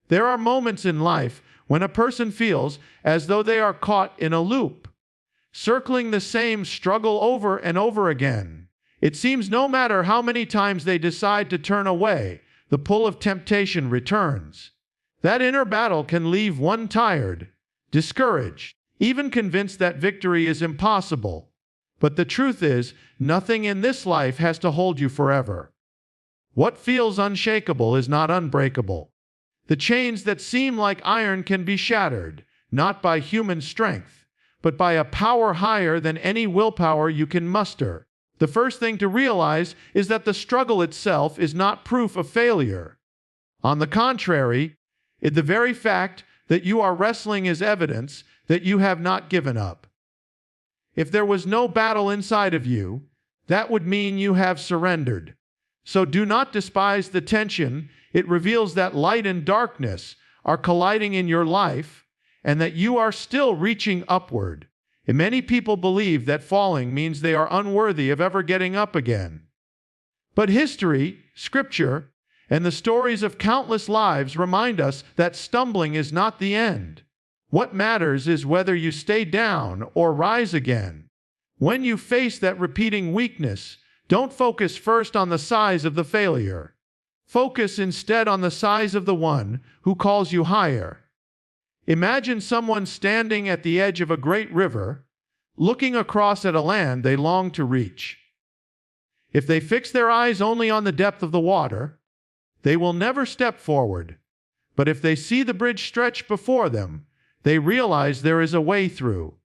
There are moments in life when a person feels as though they are caught in a loop, circling the same struggle over and over again. It seems no matter how many times they decide to turn away, the pull of temptation returns. That inner battle can leave one tired, discouraged, even convinced that victory is impossible. But the truth is, nothing in this life has to hold you forever. What feels unshakable is not unbreakable. The chains that seem like iron can be shattered, not by human strength, but by a power higher than any willpower you can muster. The first thing to realize is that the struggle itself is not proof of failure. On the contrary, the very fact that you are wrestling is evidence that you have not given up. If there was no battle inside of you, that would mean you have surrendered. So do not despise the tension. It reveals that light and darkness are colliding in your life and that you are still reaching upward. And many people believe that falling means they are unworthy of ever getting up again. But history, scripture, and the stories of countless lives remind us that stumbling is not the end. What matters is whether you stay down or rise again. When you face that repeating weakness, don't focus first on the size of the failure. Focus instead on the size of the one who calls you higher. Imagine someone standing at the edge of a great river, looking across at a land they long to reach. If they fix their eyes only on the depth of the water, they will never step forward. But if they see the bridge stretch before them, they realize there is a way through.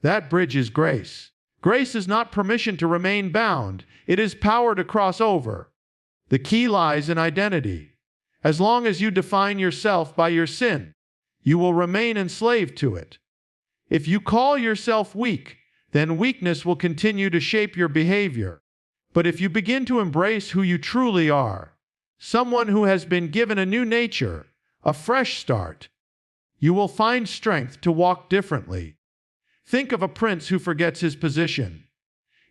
That bridge is grace. Grace is not permission to remain bound. It is power to cross over. The key lies in identity. As long as you define yourself by your sin, you will remain enslaved to it. If you call yourself weak, then weakness will continue to shape your behavior. But if you begin to embrace who you truly are, someone who has been given a new nature, a fresh start, you will find strength to walk differently. Think of a prince who forgets his position.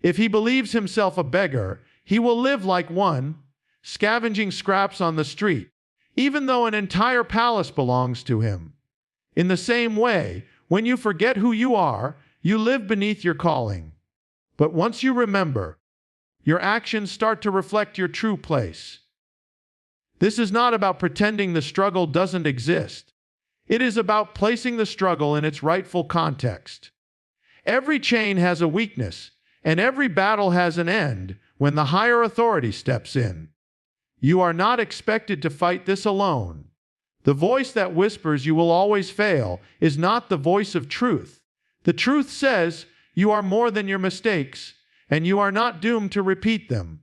If he believes himself a beggar, he will live like one, scavenging scraps on the street, even though an entire palace belongs to him. In the same way, when you forget who you are, you live beneath your calling. But once you remember, your actions start to reflect your true place. This is not about pretending the struggle doesn't exist. It is about placing the struggle in its rightful context. Every chain has a weakness, and every battle has an end when the higher authority steps in. You are not expected to fight this alone. The voice that whispers you will always fail is not the voice of truth. The truth says you are more than your mistakes, and you are not doomed to repeat them.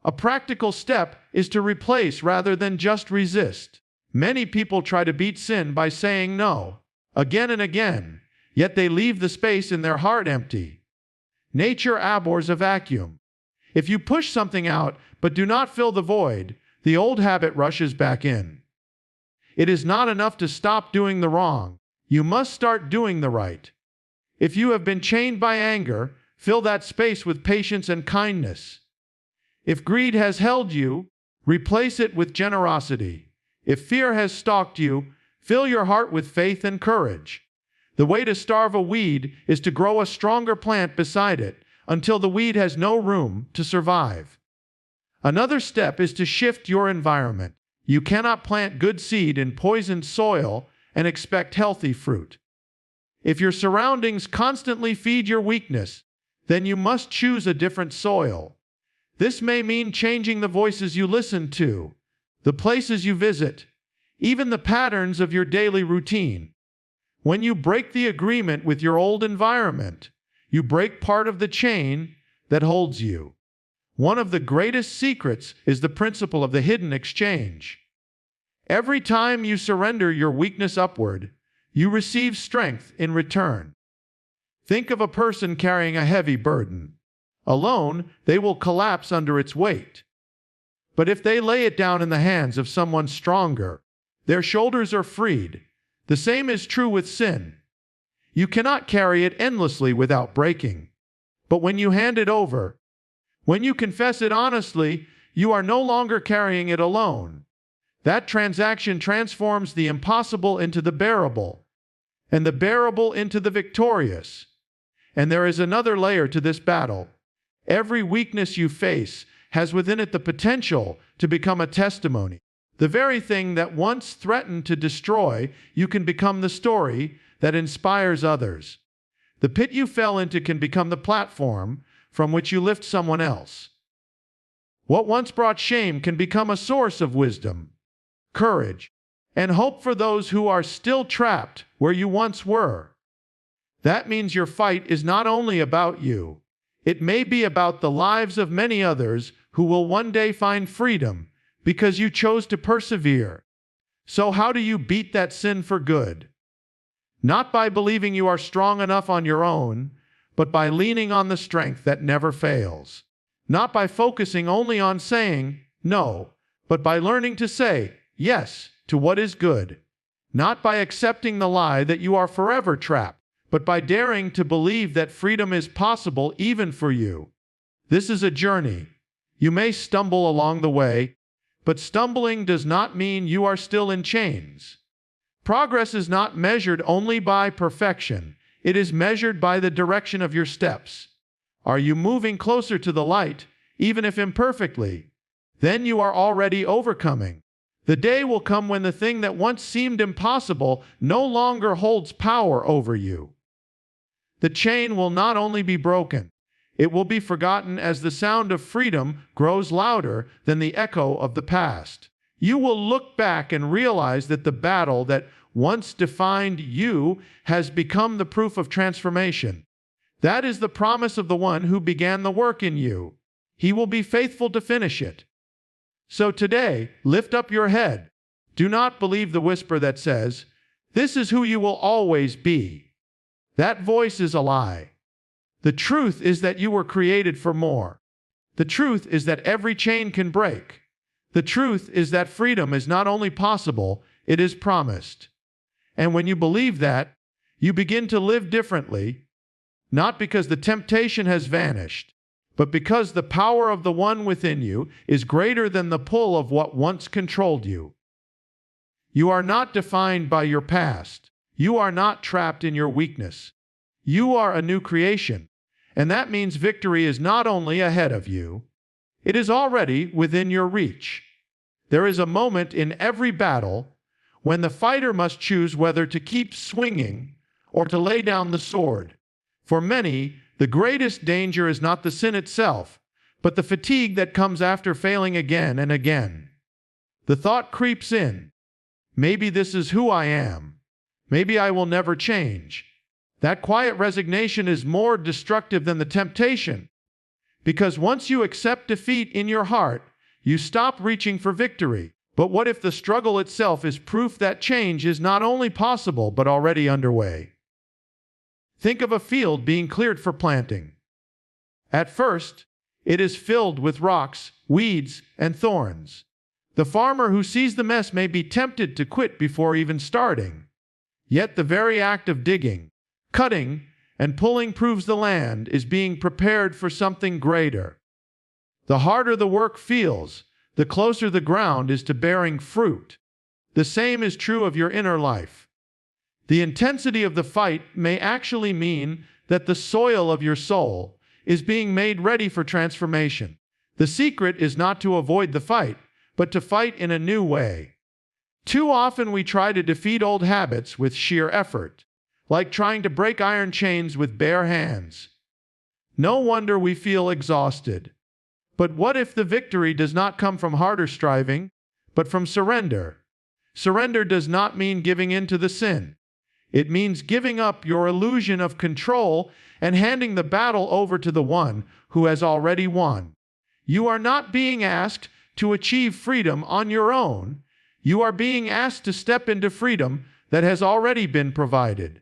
A practical step is to replace rather than just resist. Many people try to beat sin by saying no, again and again, yet they leave the space in their heart empty. Nature abhors a vacuum. If you push something out but do not fill the void, the old habit rushes back in. It is not enough to stop doing the wrong. You must start doing the right. If you have been chained by anger, fill that space with patience and kindness. If greed has held you, replace it with generosity. If fear has stalked you, fill your heart with faith and courage. The way to starve a weed is to grow a stronger plant beside it until the weed has no room to survive. Another step is to shift your environment. You cannot plant good seed in poisoned soil and expect healthy fruit. If your surroundings constantly feed your weakness, then you must choose a different soil. This may mean changing the voices you listen to, the places you visit, even the patterns of your daily routine. When you break the agreement with your old environment, you break part of the chain that holds you. One of the greatest secrets is the principle of the hidden exchange. Every time you surrender your weakness upward, you receive strength in return. Think of a person carrying a heavy burden. Alone, they will collapse under its weight. But if they lay it down in the hands of someone stronger, their shoulders are freed. The same is true with sin. You cannot carry it endlessly without breaking. But when you hand it over, when you confess it honestly, you are no longer carrying it alone. That transaction transforms the impossible into the bearable, and the bearable into the victorious. And there is another layer to this battle. Every weakness you face has within it the potential to become a testimony. The very thing that once threatened to destroy, you can become the story that inspires others. The pit you fell into can become the platform from which you lift someone else. What once brought shame can become a source of wisdom, courage, and hope for those who are still trapped where you once were. That means your fight is not only about you. It may be about the lives of many others who will one day find freedom because you chose to persevere. So how do you beat that sin for good? Not by believing you are strong enough on your own, but by leaning on the strength that never fails. Not by focusing only on saying no, but by learning to say yes to what is good. Not by accepting the lie that you are forever trapped, but by daring to believe that freedom is possible even for you. This is a journey. You may stumble along the way, but stumbling does not mean you are still in chains. Progress is not measured only by perfection. It is measured by the direction of your steps. Are you moving closer to the light, even if imperfectly? Then you are already overcoming. The day will come when the thing that once seemed impossible no longer holds power over you. The chain will not only be broken, it will be forgotten as the sound of freedom grows louder than the echo of the past. You will look back and realize that the battle that once defined you has become the proof of transformation. That is the promise of the one who began the work in you. He will be faithful to finish it. So today, lift up your head. Do not believe the whisper that says, "This is who you will always be." That voice is a lie. The truth is that you were created for more. The truth is that every chain can break. The truth is that freedom is not only possible, it is promised. And when you believe that, you begin to live differently, not because the temptation has vanished, but because the power of the one within you is greater than the pull of what once controlled you. You are not defined by your past. You are not trapped in your weakness. You are a new creation, and that means victory is not only ahead of you, it is already within your reach. There is a moment in every battle when the fighter must choose whether to keep swinging or to lay down the sword. For many, the greatest danger is not the sin itself, but the fatigue that comes after failing again and again. The thought creeps in, maybe this is who I am. Maybe I will never change. That quiet resignation is more destructive than the temptation, because once you accept defeat in your heart, you stop reaching for victory. But what if the struggle itself is proof that change is not only possible but already underway? Think of a field being cleared for planting. At first, it is filled with rocks, weeds, and thorns. The farmer who sees the mess may be tempted to quit before even starting. Yet the very act of digging, cutting, and pulling proves the land is being prepared for something greater. The harder the work feels, the closer the ground is to bearing fruit. The same is true of your inner life. The intensity of the fight may actually mean that the soil of your soul is being made ready for transformation. The secret is not to avoid the fight, but to fight in a new way. Too often we try to defeat old habits with sheer effort, like trying to break iron chains with bare hands. No wonder we feel exhausted. But what if the victory does not come from harder striving, but from surrender? Surrender does not mean giving in to the sin. It means giving up your illusion of control and handing the battle over to the one who has already won. You are not being asked to achieve freedom on your own. You are being asked to step into freedom that has already been provided.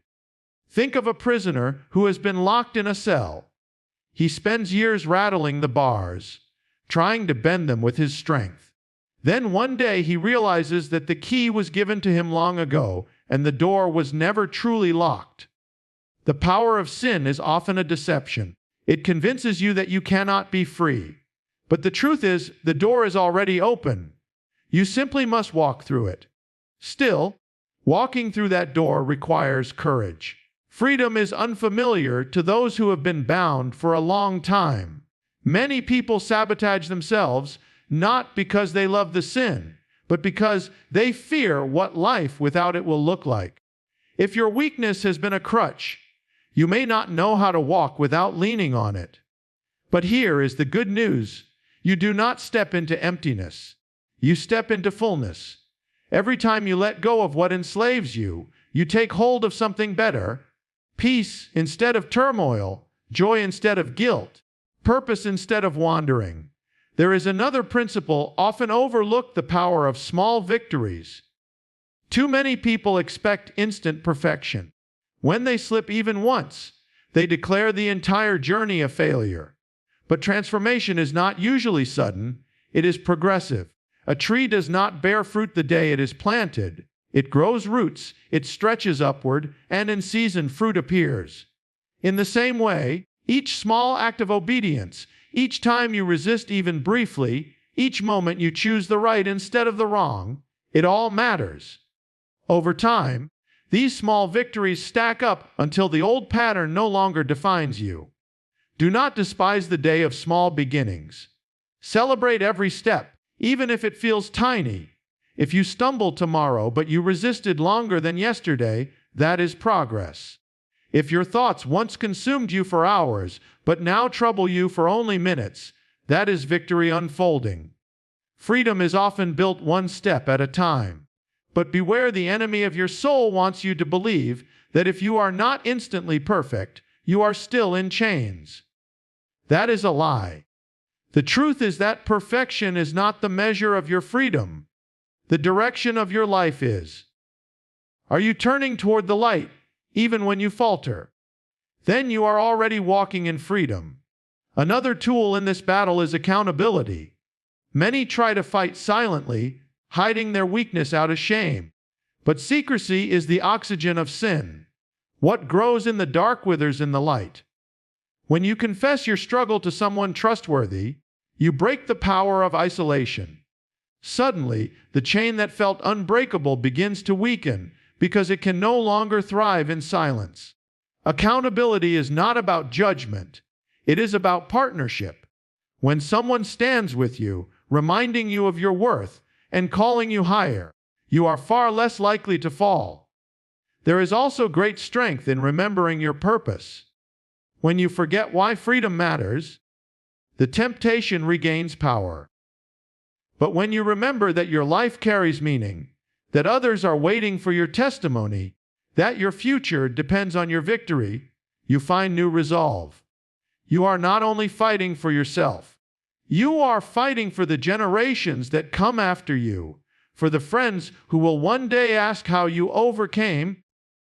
Think of a prisoner who has been locked in a cell. He spends years rattling the bars, trying to bend them with his strength. Then one day he realizes that the key was given to him long ago, and the door was never truly locked. The power of sin is often a deception. It convinces you that you cannot be free. But the truth is, the door is already open. You simply must walk through it. Still, walking through that door requires courage. Freedom is unfamiliar to those who have been bound for a long time. Many people sabotage themselves not because they love the sin, but because they fear what life without it will look like. If your weakness has been a crutch, you may not know how to walk without leaning on it. But here is the good news. You do not step into emptiness. You step into fullness. Every time you let go of what enslaves you, you take hold of something better. Peace instead of turmoil, joy instead of guilt, purpose instead of wandering. There is another principle often overlooked: the power of small victories. Too many people expect instant perfection. When they slip even once, they declare the entire journey a failure. But transformation is not usually sudden, it is progressive. A tree does not bear fruit the day it is planted. It grows roots, it stretches upward, and in season fruit appears. In the same way, each small act of obedience, each time you resist even briefly, each moment you choose the right instead of the wrong, it all matters. Over time, these small victories stack up until the old pattern no longer defines you. Do not despise the day of small beginnings. Celebrate every step, even if it feels tiny. If you stumble tomorrow but you resisted longer than yesterday, that is progress. If your thoughts once consumed you for hours but now trouble you for only minutes, that is victory unfolding. Freedom is often built one step at a time. But beware, the enemy of your soul wants you to believe that if you are not instantly perfect, you are still in chains. That is a lie. The truth is that perfection is not the measure of your freedom. The direction of your life is. Are you turning toward the light, even when you falter? Then you are already walking in freedom. Another tool in this battle is accountability. Many try to fight silently, hiding their weakness out of shame. But secrecy is the oxygen of sin. What grows in the dark withers in the light. When you confess your struggle to someone trustworthy, you break the power of isolation. Suddenly, the chain that felt unbreakable begins to weaken because it can no longer thrive in silence. Accountability is not about judgment. It is about partnership. When someone stands with you, reminding you of your worth and calling you higher, you are far less likely to fall. There is also great strength in remembering your purpose. When you forget why freedom matters, the temptation regains power. But when you remember that your life carries meaning, that others are waiting for your testimony, that your future depends on your victory, you find new resolve. You are not only fighting for yourself, you are fighting for the generations that come after you, for the friends who will one day ask how you overcame,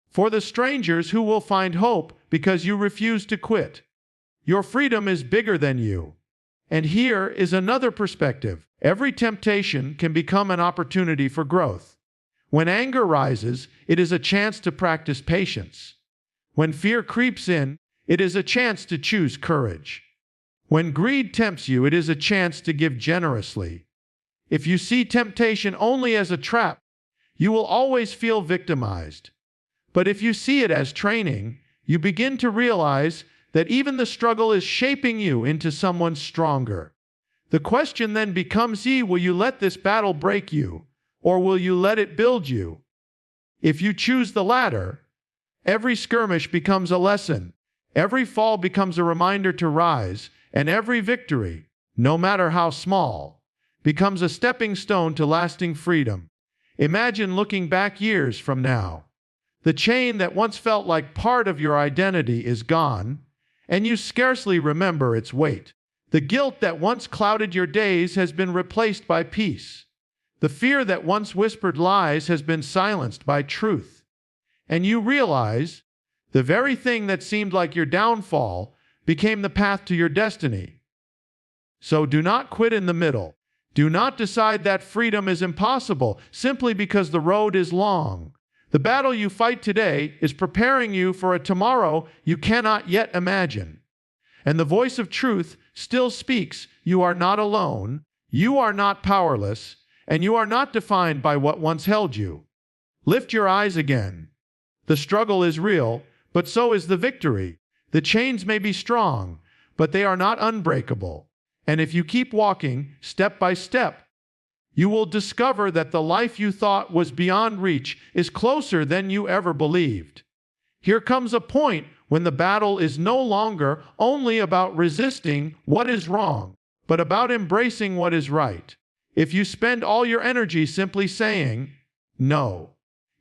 for the strangers who will find hope because you refuse to quit. Your freedom is bigger than you. And here is another perspective. Every temptation can become an opportunity for growth. When anger rises, it is a chance to practice patience. When fear creeps in, it is a chance to choose courage. When greed tempts you, it is a chance to give generously. If you see temptation only as a trap, you will always feel victimized. But if you see it as training, you begin to realize that even the struggle is shaping you into someone stronger. The question then becomes, will you let this battle break you, or will you let it build you? If you choose the latter, every skirmish becomes a lesson, every fall becomes a reminder to rise, and every victory, no matter how small, becomes a stepping stone to lasting freedom. Imagine looking back years from now. The chain that once felt like part of your identity is gone, and you scarcely remember its weight. The guilt that once clouded your days has been replaced by peace. The fear that once whispered lies has been silenced by truth. And you realize the very thing that seemed like your downfall became the path to your destiny. So do not quit in the middle. Do not decide that freedom is impossible simply because the road is long. The battle you fight today is preparing you for a tomorrow you cannot yet imagine. And the voice of truth still speaks. You are not alone. You are not powerless. and you are not defined by what once held you. Lift your eyes again. The struggle is real, but so is the victory. The chains may be strong, but they are not unbreakable. And if you keep walking, step by step, you will discover that the life you thought was beyond reach is closer than you ever believed. Here comes a point when the battle is no longer only about resisting what is wrong, but about embracing what is right. If you spend all your energy simply saying, no,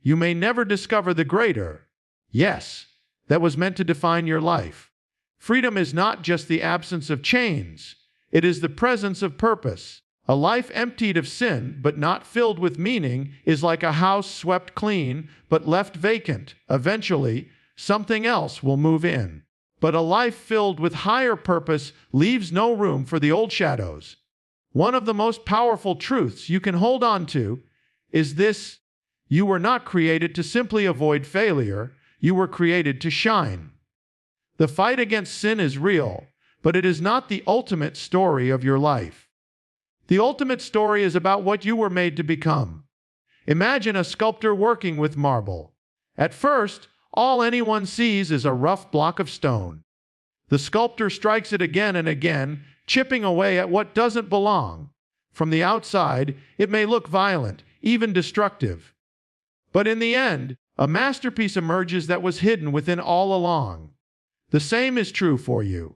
you may never discover the greater yes that was meant to define your life. Freedom is not just the absence of chains, it is the presence of purpose. A life emptied of sin but not filled with meaning is like a house swept clean but left vacant. Eventually, something else will move in. But a life filled with higher purpose leaves no room for the old shadows. One of the most powerful truths you can hold on to is this: you were not created to simply avoid failure, you were created to shine. The fight against sin is real, but it is not the ultimate story of your life. The ultimate story is about what you were made to become. Imagine a sculptor working with marble. At first, all anyone sees is a rough block of stone. The sculptor strikes it again and again, chipping away at what doesn't belong. From the outside, it may look violent, even destructive. But in the end, a masterpiece emerges that was hidden within all along. The same is true for you.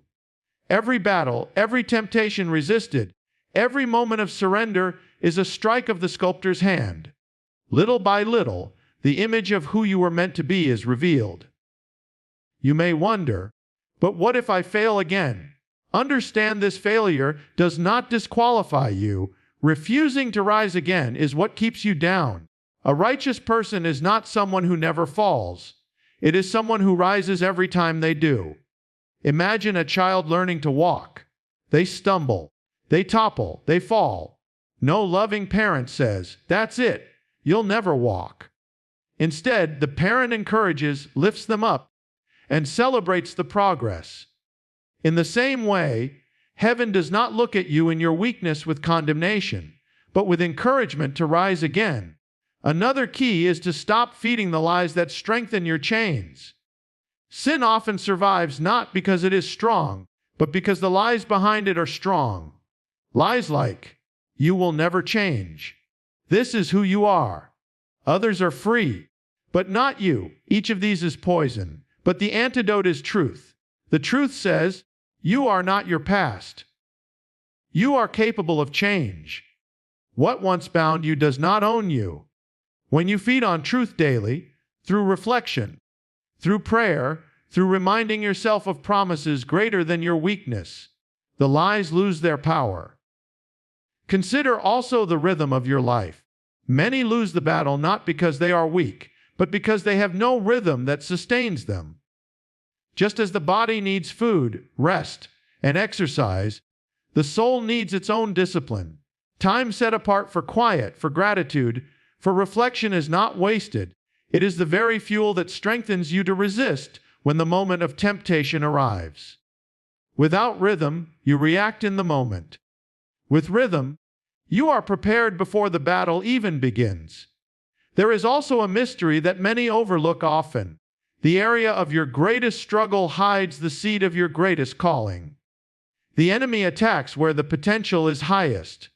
Every battle, every temptation resisted, every moment of surrender is a strike of the sculptor's hand. Little by little, the image of who you were meant to be is revealed. You may wonder, but what if I fail again? Understand, this failure does not disqualify you. Refusing to rise again is what keeps you down. A righteous person is not someone who never falls. It is someone who rises every time they do. Imagine a child learning to walk. They stumble. They topple, they fall. No loving parent says, "That's it, you'll never walk." Instead, the parent encourages, lifts them up, and celebrates the progress. In the same way, heaven does not look at you in your weakness with condemnation, but with encouragement to rise again. Another key is to stop feeding the lies that strengthen your chains. Sin often survives not because it is strong, but because the lies behind it are strong. Lies like, "You will never change. This is who you are. Others are free, but not you." Each of these is poison, but the antidote is truth. The truth says, you are not your past. You are capable of change. What once bound you does not own you. When you feed on truth daily, through reflection, through prayer, through reminding yourself of promises greater than your weakness, the lies lose their power. Consider also the rhythm of your life. Many lose the battle not because they are weak, but because they have no rhythm that sustains them. Just as the body needs food, rest, and exercise, the soul needs its own discipline. Time set apart for quiet, for gratitude, for reflection is not wasted. It is the very fuel that strengthens you to resist when the moment of temptation arrives. Without rhythm, you react in the moment. With rhythm, you are prepared before the battle even begins. There is also a mystery that many overlook often. The area of your greatest struggle hides the seed of your greatest calling. The enemy attacks where the potential is highest.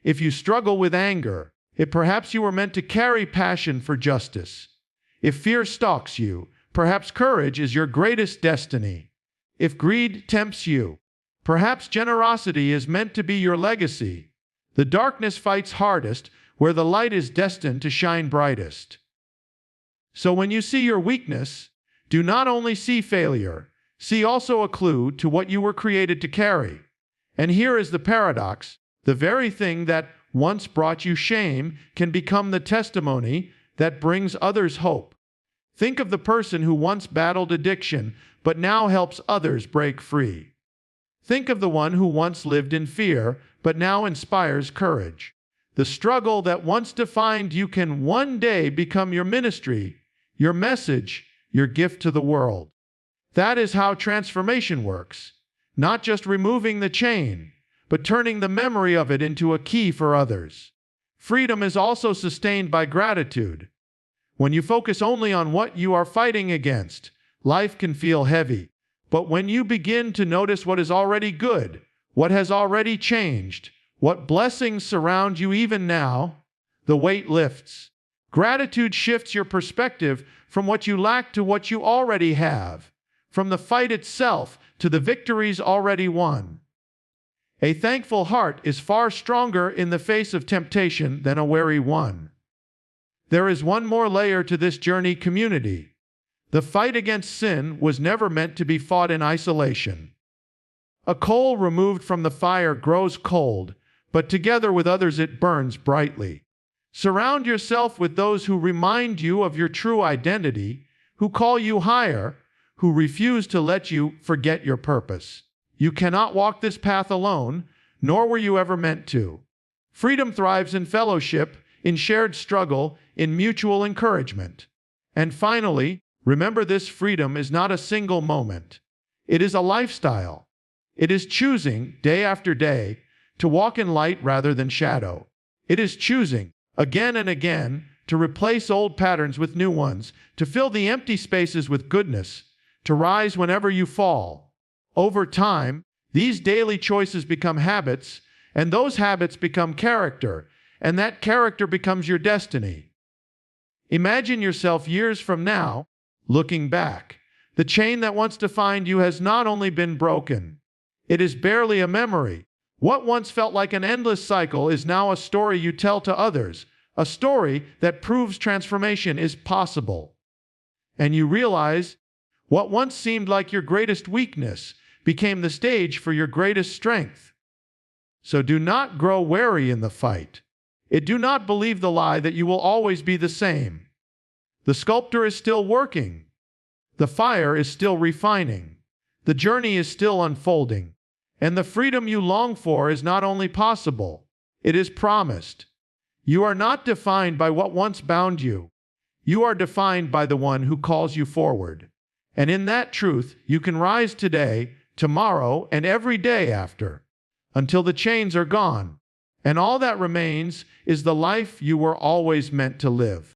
If you struggle with anger, perhaps you were meant to carry passion for justice. If fear stalks you, perhaps courage is your greatest destiny. If greed tempts you, perhaps generosity is meant to be your legacy. The darkness fights hardest where the light is destined to shine brightest. So when you see your weakness, do not only see failure, see also a clue to what you were created to carry. And here is the paradox: the very thing that once brought you shame can become the testimony that brings others hope. Think of the person who once battled addiction, but now helps others break free. Think of the one who once lived in fear, but now inspires courage. The struggle that once defined you can one day become your ministry, your message, your gift to the world. That is how transformation works. Not just removing the chain, but turning the memory of it into a key for others. Freedom is also sustained by gratitude. When you focus only on what you are fighting against, life can feel heavy. But when you begin to notice what is already good, what has already changed, what blessings surround you even now, the weight lifts. Gratitude shifts your perspective from what you lack to what you already have, from the fight itself to the victories already won. A thankful heart is far stronger in the face of temptation than a weary one. There is one more layer to this journey, community. The fight against sin was never meant to be fought in isolation. A coal removed from the fire grows cold, but together with others it burns brightly. Surround yourself with those who remind you of your true identity, who call you higher, who refuse to let you forget your purpose. You cannot walk this path alone, nor were you ever meant to. Freedom thrives in fellowship, in shared struggle, in mutual encouragement. And finally, remember, this freedom is not a single moment. It is a lifestyle. It is choosing, day after day, to walk in light rather than shadow. It is choosing, again and again, to replace old patterns with new ones, to fill the empty spaces with goodness, to rise whenever you fall. Over time, these daily choices become habits, and those habits become character, and that character becomes your destiny. Imagine yourself years from now, looking back. The chain that once defined you has not only been broken, it is barely a memory. What once felt like an endless cycle is now a story you tell to others, a story that proves transformation is possible. And you realize what once seemed like your greatest weakness became the stage for your greatest strength. So do not grow weary in the fight. Do not believe the lie that you will always be the same. The sculptor is still working. The fire is still refining. The journey is still unfolding. And the freedom you long for is not only possible, it is promised. You are not defined by what once bound you. You are defined by the one who calls you forward. And in that truth, you can rise today, tomorrow, and every day after, until the chains are gone, and all that remains is the life you were always meant to live.